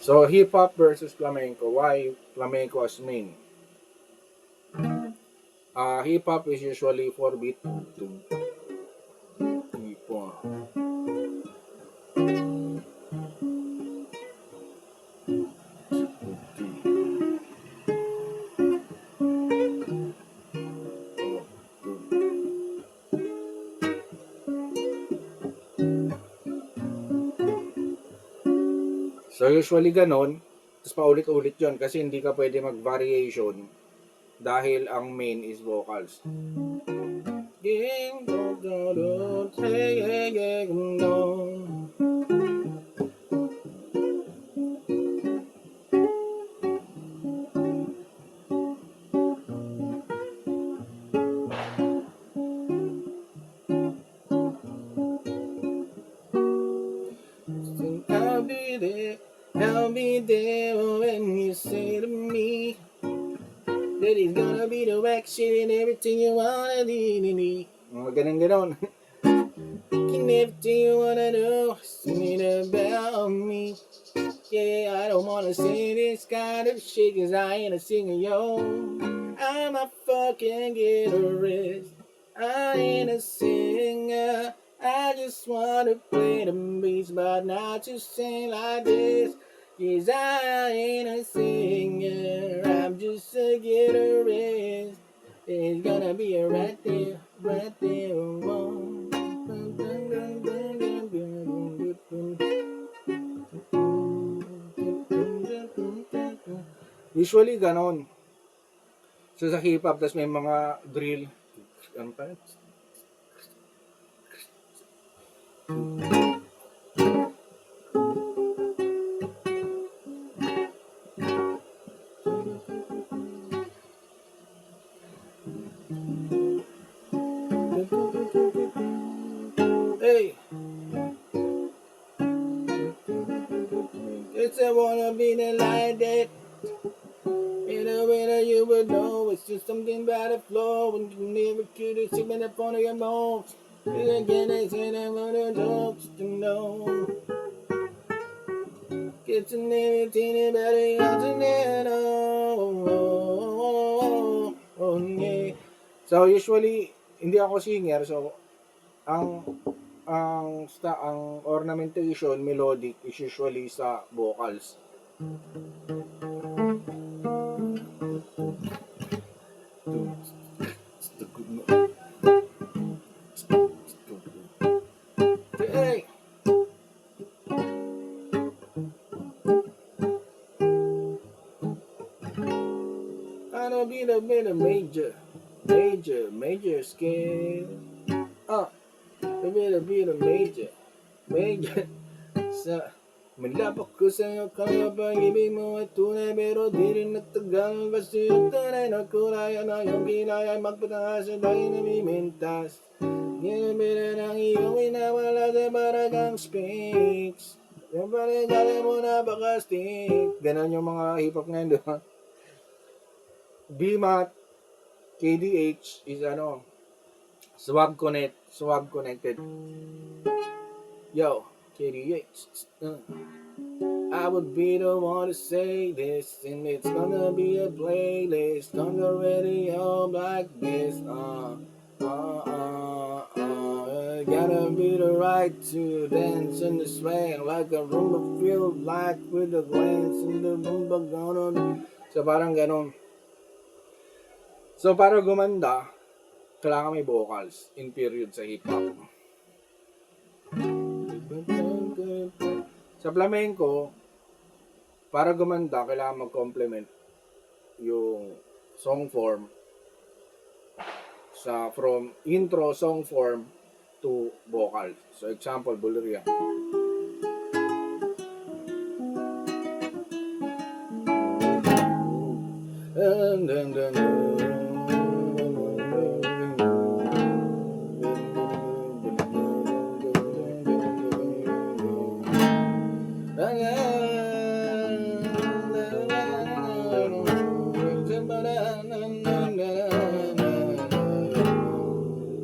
So, hip-hop versus flamenco. Why flamenco as main? Hip-hop is usually 4 beat. 2, 3, 4. So, usually ganon. Tapos paulit-ulit yon kasi hindi ka pwede mag-variation dahil ang main is vocals. I'll be there when you say to me that it's gonna be the action and everything you wanna do. Mga ganon. And everything you wanna do, sing about me. Yeah, I don't wanna say this kind of shit cause I ain't a singer, yo. I'm a fucking guitarist. I ain't a singer. I just wanna play the beats, but not to sing like this. Cause I ain't a singer. I'm just a guitarist. It's gonna be a right there, whoa. Usually ganon. So sa hip-hop, tas may mga drill. Ano pa? Hey! It's I wanna be the light that in a way that you would know. It's just something about the flow and you never could have seen the phone of your mouth. And again, I said I wanna jokes to know. It's an everything about it, oh, yeah. So usually hindi ako singer, so ang ang ornamentation melodic is usually sa vocals. Hey! I'll be the major scale. Be the major. Sa malapok ko sa'yo, kaya pag-ibig mo ay tunay, pero di rin nagtagal. Kasi yung tunay na kulay, ano yung kinaya magpataas at dahil namimintas. Ginamira ng iyong inawala sa baragang speaks. Yung paligali mo napaka-stick. Ganon yung mga hip-hop ngayon, diba? BMAT, KDH is swag connected. Yo, KDH. I would be the one to say this, and it's gonna be a playlist on the radio like this. Gotta be the right to dance in the swing like a rumba feel like with the glance in the rumba gonna. So parang ganon. So para gumanda, kailangan may vocals in period sa hip-hop. Sa flamenco, para gumanda, kailangan mag-complement yung song form from intro song form to vocal. So example, Buleria.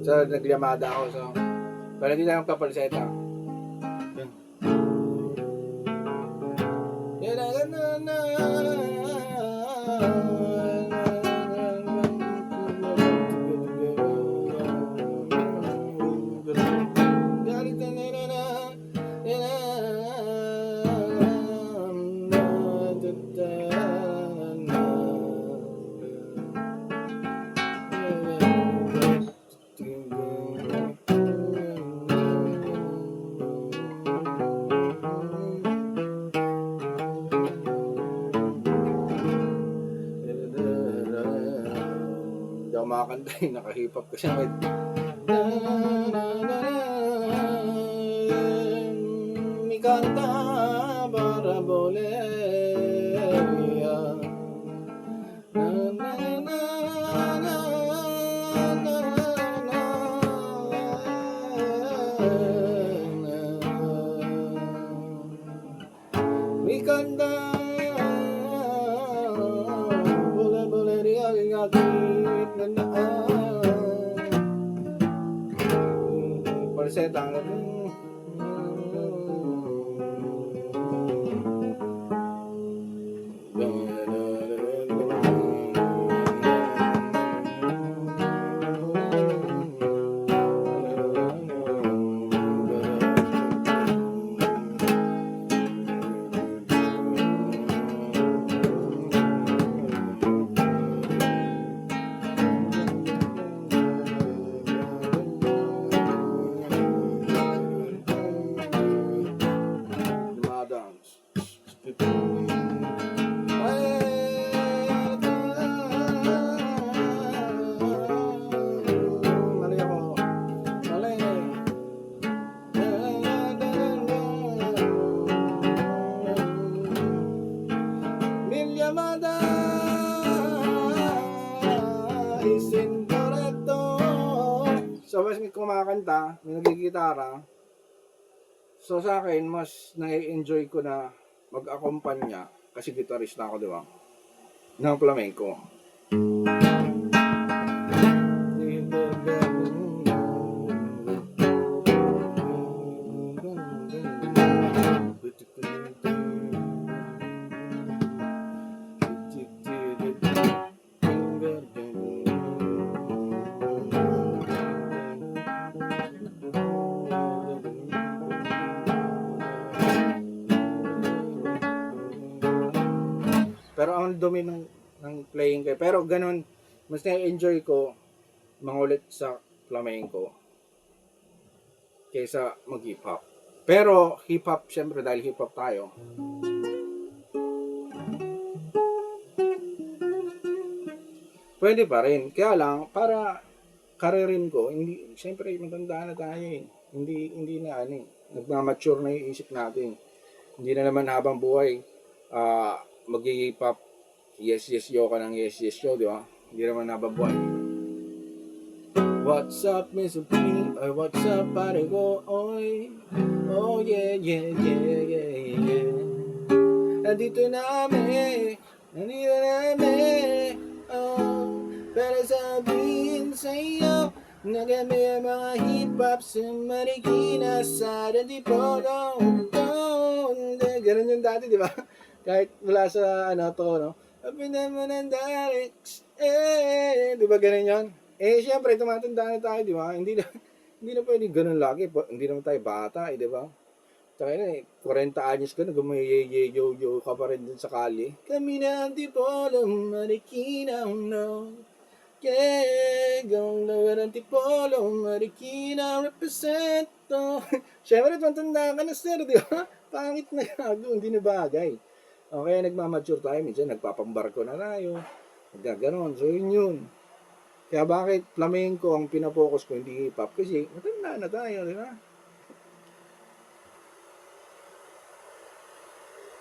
So, nagliyamada ako. So, para hindi lang papalseta. Hindi ako makakanta eh, naka-hip-hop kasi may mi canta para Bolivia. Mi canta Bolivia Parseta Mil llamadas sin correcto. So, mas may kumakanta, may nagigitara. So, sa akin, mas nai-enjoy ko na mag-akumpanya kasi gitarista ako, di ba? Ng flamenco. Pero ang dumi ng playing ko. Pero ganun, mas na-enjoy ko mangulit sa flamenco kaysa mag-hip hop. Pero hip hop, syempre dahil hip hop tayo, pwede pa rin. Kaya lang, para karirin ko, hindi, syempre matanda na tayo eh. Hindi na ano eh. Nagmamature na yung isip natin. Hindi na naman habang buhay, mag-hip hop, yes yo ka ng yes yo, di ba? Hindi naman nababuhay. What's up, Mr. P? Or what's up, pare ko? Oy, oh yeah. Nandito na kami, oh, para sabihin sa'yo na kami ang mga hip-hop sa Marikina, sa Antipolo. Ganun yung dati, di ba? Kahit wala sa tono. Sabi naman ang direct, di ba ganun yun? Siyempre, tumatanda na tayo, di ba? Hindi na pwede ganun lagi. Hindi naman tayo bata, di ba? Tsaka yun 40 anyos ka na, gumayeyeyo ka pa rin dun sa kalye. Kami na Antipolo, Marikina, no. Yeah, gong lower Antipolo, Marikina, represent, no. Siyempre, tumatanda ka na, sir, di ba? Pangit na gago, hindi na bagay. Okay, nagmamature tayo, minsan nagpapambarko na tayo, nagaganon, so yun. Kaya bakit flamenco ang pinapokus ko, hindi hip hop? Kasi matanda na tayo, di ba?